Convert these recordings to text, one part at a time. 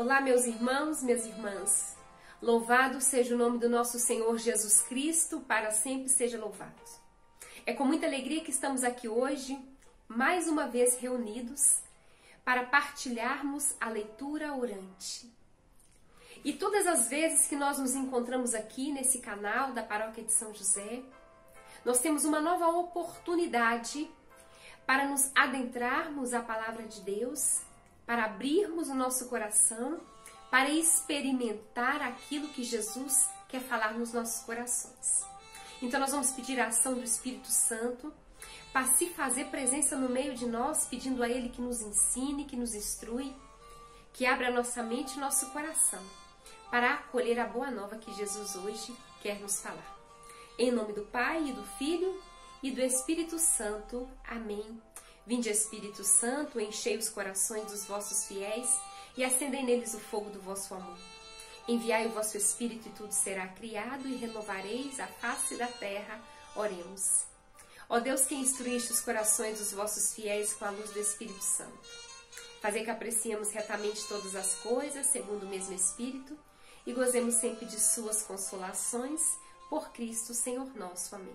Olá, meus irmãos, minhas irmãs. Louvado seja o nome do nosso Senhor Jesus Cristo, para sempre seja louvado. É com muita alegria que estamos aqui hoje, mais uma vez reunidos, para partilharmos a leitura orante. E todas as vezes que nós nos encontramos aqui nesse canal da Paróquia de São José, nós temos uma nova oportunidade para nos adentrarmos à Palavra de Deus, para abrirmos o nosso coração, para experimentar aquilo que Jesus quer falar nos nossos corações. Então nós vamos pedir a ação do Espírito Santo para se fazer presença no meio de nós, pedindo a Ele que nos ensine, que nos instrui, que abra nossa mente e nosso coração para acolher a boa nova que Jesus hoje quer nos falar. Em nome do Pai, e do Filho e do Espírito Santo. Amém. Vinde, Espírito Santo, enchei os corações dos vossos fiéis e acendei neles o fogo do vosso amor. Enviai o vosso Espírito e tudo será criado e renovareis a face da terra. Oremos. Ó Deus, que instruíste os corações dos vossos fiéis com a luz do Espírito Santo, fazei que apreciemos retamente todas as coisas, segundo o mesmo Espírito, e gozemos sempre de suas consolações, por Cristo, Senhor nosso. Amém.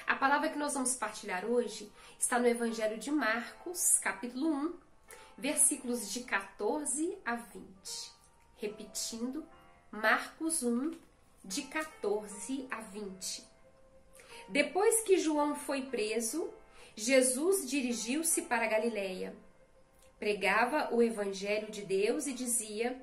A palavra que nós vamos partilhar hoje está no Evangelho de Marcos, capítulo 1, versículos de 14 a 20. Repetindo, Marcos 1, de 14 a 20. Depois que João foi preso, Jesus dirigiu-se para a Galileia. Pregava o Evangelho de Deus e dizia: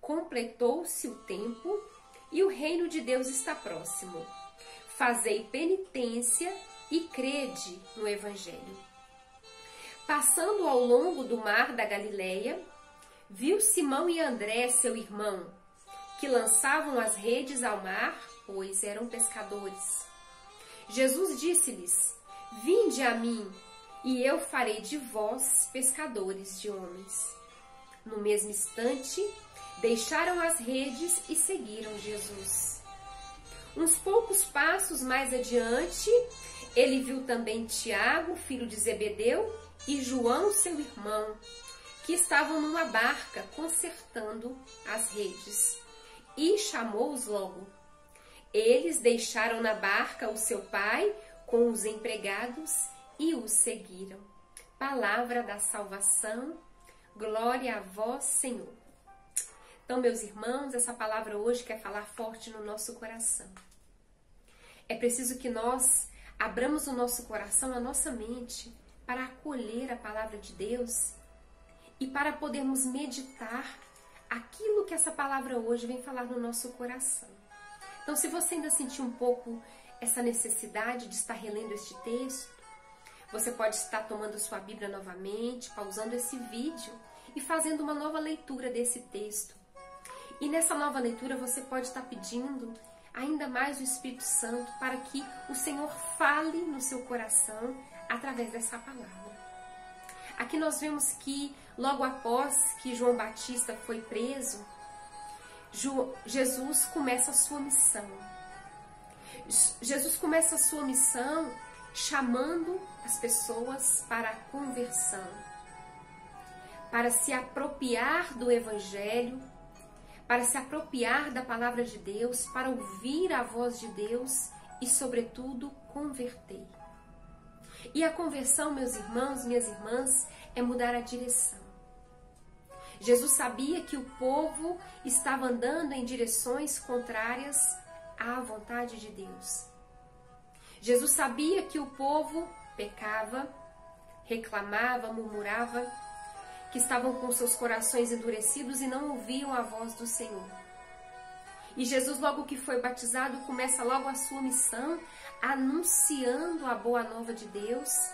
completou-se o tempo e o reino de Deus está próximo. Fazei penitência e crede no Evangelho. Passando ao longo do mar da Galileia, viu Simão e André, seu irmão, que lançavam as redes ao mar, pois eram pescadores. Jesus disse-lhes: vinde a mim, e eu farei de vós pescadores de homens. No mesmo instante, deixaram as redes e seguiram Jesus. Uns poucos passos mais adiante, ele viu também Tiago, filho de Zebedeu, e João, seu irmão, que estavam numa barca consertando as redes, e chamou-os logo. Eles deixaram na barca o seu pai com os empregados e os seguiram. Palavra da salvação, glória a vós, Senhor. Então, meus irmãos, essa palavra hoje quer falar forte no nosso coração. É preciso que nós abramos o nosso coração, a nossa mente, para acolher a palavra de Deus e para podermos meditar aquilo que essa palavra hoje vem falar no nosso coração. Então, se você ainda sentir um pouco essa necessidade de estar relendo este texto, você pode estar tomando sua Bíblia novamente, pausando esse vídeo e fazendo uma nova leitura desse texto. E nessa nova leitura você pode estar pedindo ainda mais o Espírito Santo para que o Senhor fale no seu coração através dessa palavra. Aqui nós vemos que logo após que João Batista foi preso, Jesus começa a sua missão. Jesus começa a sua missão chamando as pessoas para a conversão, para se apropriar do Evangelho, para se apropriar da palavra de Deus, para ouvir a voz de Deus e, sobretudo, converter. E a conversão, meus irmãos, minhas irmãs, é mudar a direção. Jesus sabia que o povo estava andando em direções contrárias à vontade de Deus. Jesus sabia que o povo pecava, reclamava, murmurava, que estavam com seus corações endurecidos e não ouviam a voz do Senhor. E Jesus, logo que foi batizado, começa logo a sua missão, anunciando a boa nova de Deus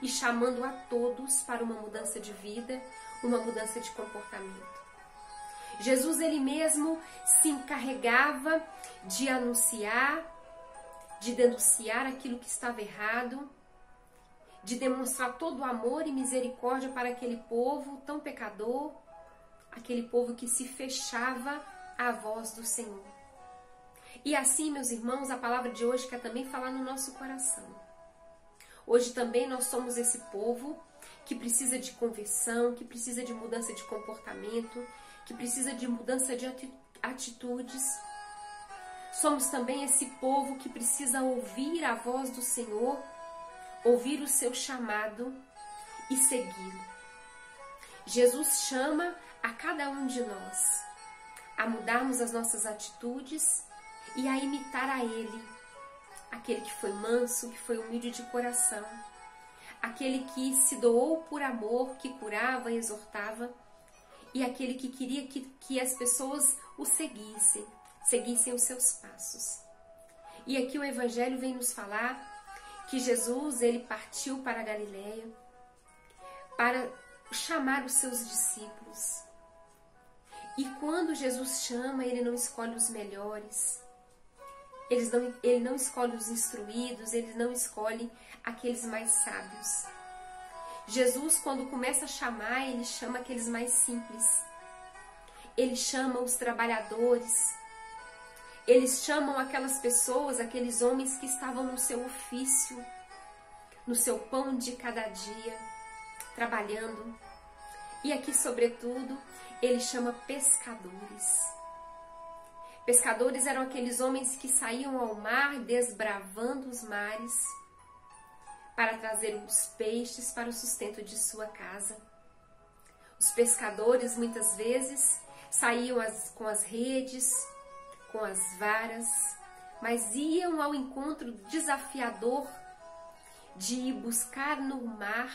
e chamando a todos para uma mudança de vida, uma mudança de comportamento. Jesus, ele mesmo se encarregava de anunciar, de denunciar aquilo que estava errado, de demonstrar todo o amor e misericórdia para aquele povo tão pecador, aquele povo que se fechava à voz do Senhor. E assim, meus irmãos, a palavra de hoje quer também falar no nosso coração. Hoje também nós somos esse povo que precisa de conversão, que precisa de mudança de comportamento, que precisa de mudança de atitudes. Somos também esse povo que precisa ouvir a voz do Senhor, ouvir o seu chamado e segui-lo. Jesus chama a cada um de nós a mudarmos as nossas atitudes e a imitar a Ele, aquele que foi manso, que foi humilde de coração, aquele que se doou por amor, que curava e exortava, e aquele que queria que as pessoas o seguissem os seus passos. E aqui o Evangelho vem nos falar que Jesus, ele partiu para a Galileia para chamar os seus discípulos. E quando Jesus chama, ele não escolhe os melhores, ele não escolhe os instruídos, ele não escolhe aqueles mais sábios. Jesus, quando começa a chamar, ele chama aqueles mais simples. Ele chama os trabalhadores. Eles chamam aquelas pessoas, aqueles homens que estavam no seu ofício, no seu pão de cada dia, trabalhando. E aqui, sobretudo, ele chama pescadores. Pescadores eram aqueles homens que saíam ao mar, desbravando os mares, para trazer os peixes para o sustento de sua casa. Os pescadores, muitas vezes, saíam com as redes, com as varas, mas iam ao encontro desafiador de ir buscar no mar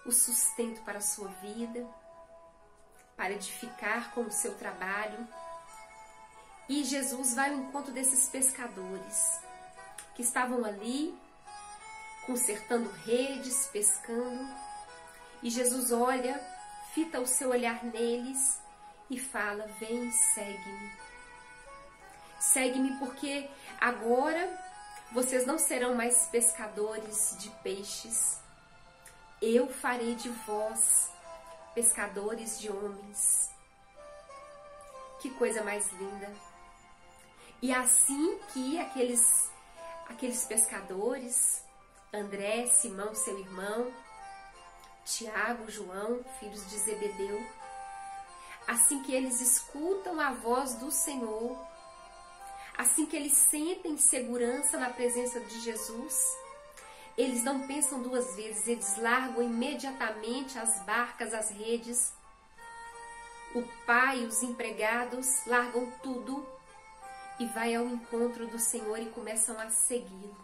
o sustento para a sua vida, para edificar com o seu trabalho. E Jesus vai ao encontro desses pescadores que estavam ali, consertando redes, pescando. E Jesus olha, fita o seu olhar neles e fala: vem, segue-me. Segue-me, porque agora vocês não serão mais pescadores de peixes. Eu farei de vós pescadores de homens. Que coisa mais linda! E assim que aqueles pescadores, André, Simão, seu irmão, Tiago, João, filhos de Zebedeu, assim que eles escutam a voz do Senhor, assim que eles sentem segurança na presença de Jesus, eles não pensam duas vezes, eles largam imediatamente as barcas, as redes. O pai, os empregados, largam tudo e vai ao encontro do Senhor e começam a segui-lo.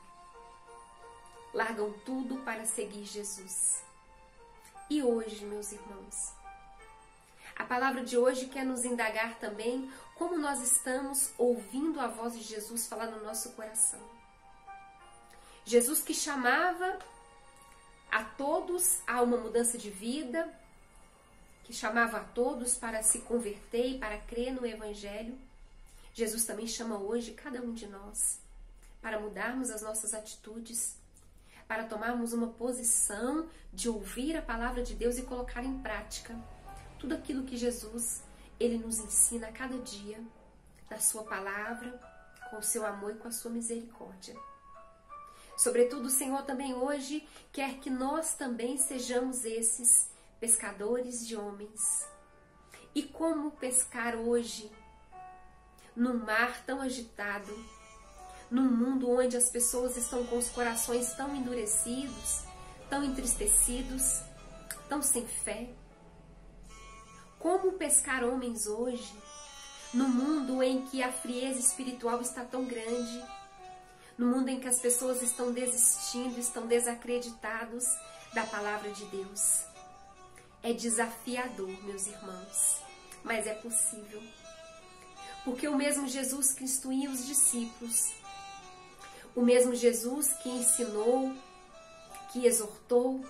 Largam tudo para seguir Jesus. E hoje, meus irmãos, a palavra de hoje quer nos indagar também como nós estamos ouvindo a voz de Jesus falar no nosso coração. Jesus que chamava a todos a uma mudança de vida, que chamava a todos para se converter e para crer no Evangelho, Jesus também chama hoje cada um de nós para mudarmos as nossas atitudes, para tomarmos uma posição de ouvir a palavra de Deus e colocar em prática tudo aquilo que Jesus, ele nos ensina a cada dia, na sua palavra, com o seu amor e com a sua misericórdia. Sobretudo, o Senhor também hoje quer que nós também sejamos esses pescadores de homens. E como pescar hoje, num mar tão agitado, num mundo onde as pessoas estão com os corações tão endurecidos, tão entristecidos, tão sem fé? Como pescar homens hoje, no mundo em que a frieza espiritual está tão grande, no mundo em que as pessoas estão desistindo, estão desacreditados da palavra de Deus? É desafiador, meus irmãos, mas é possível. Porque o mesmo Jesus que instruía os discípulos, o mesmo Jesus que ensinou, que exortou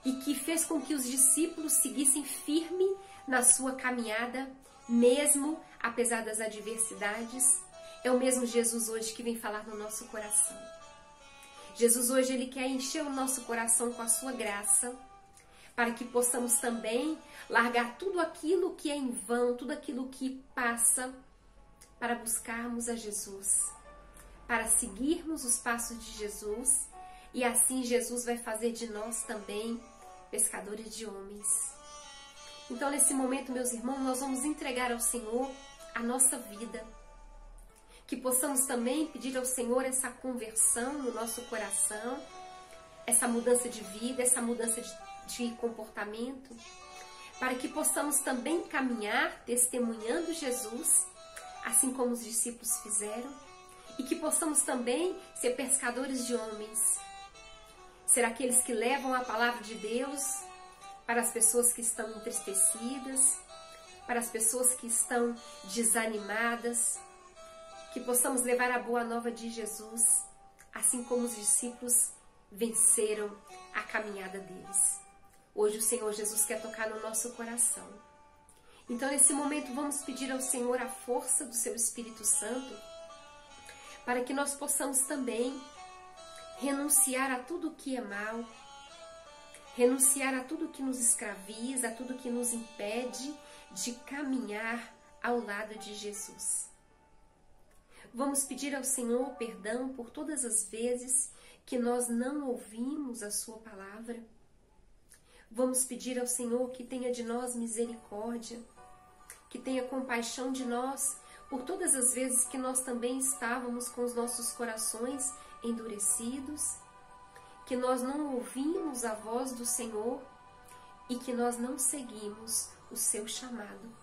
e que fez com que os discípulos seguissem firme na sua caminhada, mesmo apesar das adversidades, é o mesmo Jesus hoje que vem falar no nosso coração. Jesus hoje, ele quer encher o nosso coração com a sua graça, para que possamos também largar tudo aquilo que é em vão, tudo aquilo que passa, para buscarmos a Jesus, para seguirmos os passos de Jesus, e assim Jesus vai fazer de nós também pescadores de homens. Então, nesse momento, meus irmãos, nós vamos entregar ao Senhor a nossa vida. Que possamos também pedir ao Senhor essa conversão no nosso coração, essa mudança de vida, essa mudança de comportamento, para que possamos também caminhar testemunhando Jesus, assim como os discípulos fizeram, e que possamos também ser pescadores de homens, ser aqueles que levam a palavra de Deus para as pessoas que estão entristecidas, para as pessoas que estão desanimadas, que possamos levar a boa nova de Jesus, assim como os discípulos venceram a caminhada deles. Hoje o Senhor Jesus quer tocar no nosso coração. Então, nesse momento, vamos pedir ao Senhor a força do seu Espírito Santo para que nós possamos também renunciar a tudo que é mal, renunciar a tudo que nos escraviza, a tudo que nos impede de caminhar ao lado de Jesus. Vamos pedir ao Senhor perdão por todas as vezes que nós não ouvimos a sua palavra. Vamos pedir ao Senhor que tenha de nós misericórdia, que tenha compaixão de nós por todas as vezes que nós também estávamos com os nossos corações endurecidos, que nós não ouvimos a voz do Senhor e que nós não seguimos o seu chamado.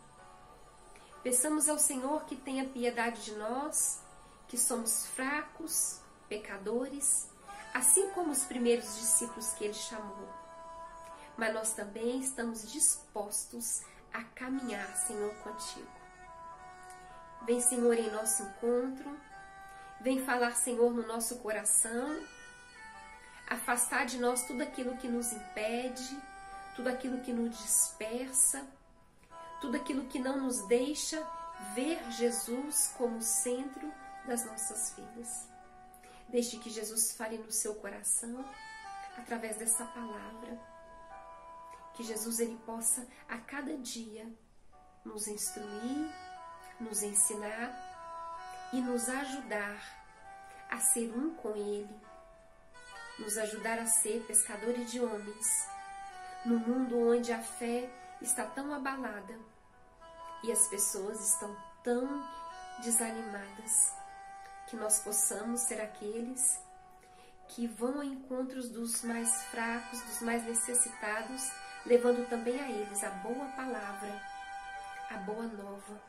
Peçamos ao Senhor que tenha piedade de nós, que somos fracos, pecadores, assim como os primeiros discípulos que Ele chamou. Mas nós também estamos dispostos a caminhar, Senhor, contigo. Vem, Senhor, em nosso encontro. Vem falar, Senhor, no nosso coração. Afastar de nós tudo aquilo que nos impede, tudo aquilo que nos dispersa, tudo aquilo que não nos deixa ver Jesus como centro das nossas vidas. Deixe que Jesus fale no seu coração através dessa palavra. Que Jesus ele possa a cada dia nos instruir, nos ensinar e nos ajudar a ser um com Ele, nos ajudar a ser pescadores de homens, no mundo onde a fé está tão abalada e as pessoas estão tão desanimadas, que nós possamos ser aqueles que vão ao encontro dos mais fracos, dos mais necessitados, levando também a eles a boa palavra, a boa nova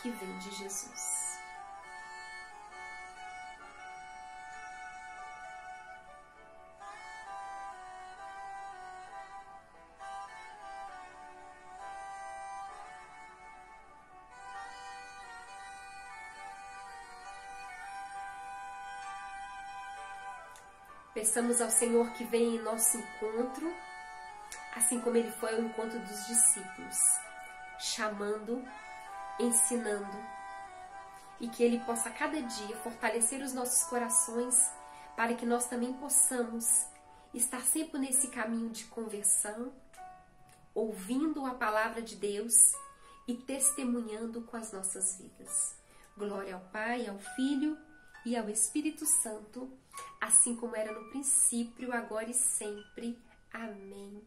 que vem de Jesus. Peçamos ao Senhor que venha em nosso encontro, assim como Ele foi ao encontro dos discípulos, chamando, ensinando, e que Ele possa a cada dia fortalecer os nossos corações para que nós também possamos estar sempre nesse caminho de conversão, ouvindo a palavra de Deus e testemunhando com as nossas vidas. Glória ao Pai, ao Filho e ao Espírito Santo, assim como era no princípio, agora e sempre. Amém.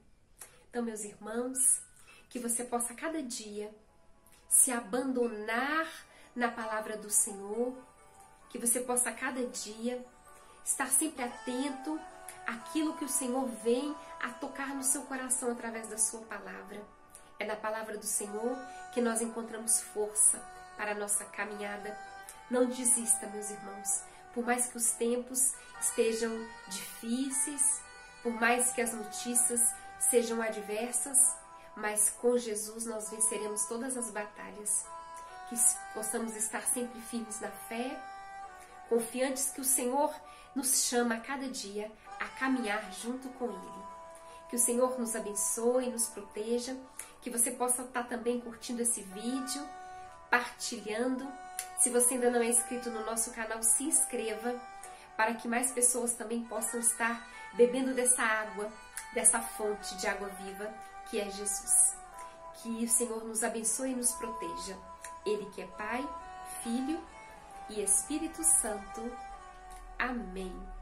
Então, meus irmãos, que você possa cada dia se abandonar na palavra do Senhor, que você possa cada dia estar sempre atento àquilo que o Senhor vem a tocar no seu coração através da sua palavra. É na palavra do Senhor que nós encontramos força para a nossa caminhada. Não desista, meus irmãos, por mais que os tempos estejam difíceis, por mais que as notícias sejam adversas, mas com Jesus nós venceremos todas as batalhas. Que possamos estar sempre firmes na fé, confiantes que o Senhor nos chama a cada dia a caminhar junto com Ele. Que o Senhor nos abençoe e nos proteja, que você possa estar também curtindo esse vídeo, partilhando. Se você ainda não é inscrito no nosso canal, se inscreva, para que mais pessoas também possam estar bebendo dessa água, dessa fonte de água viva, que é Jesus. Que o Senhor nos abençoe e nos proteja. Ele que é Pai, Filho e Espírito Santo. Amém.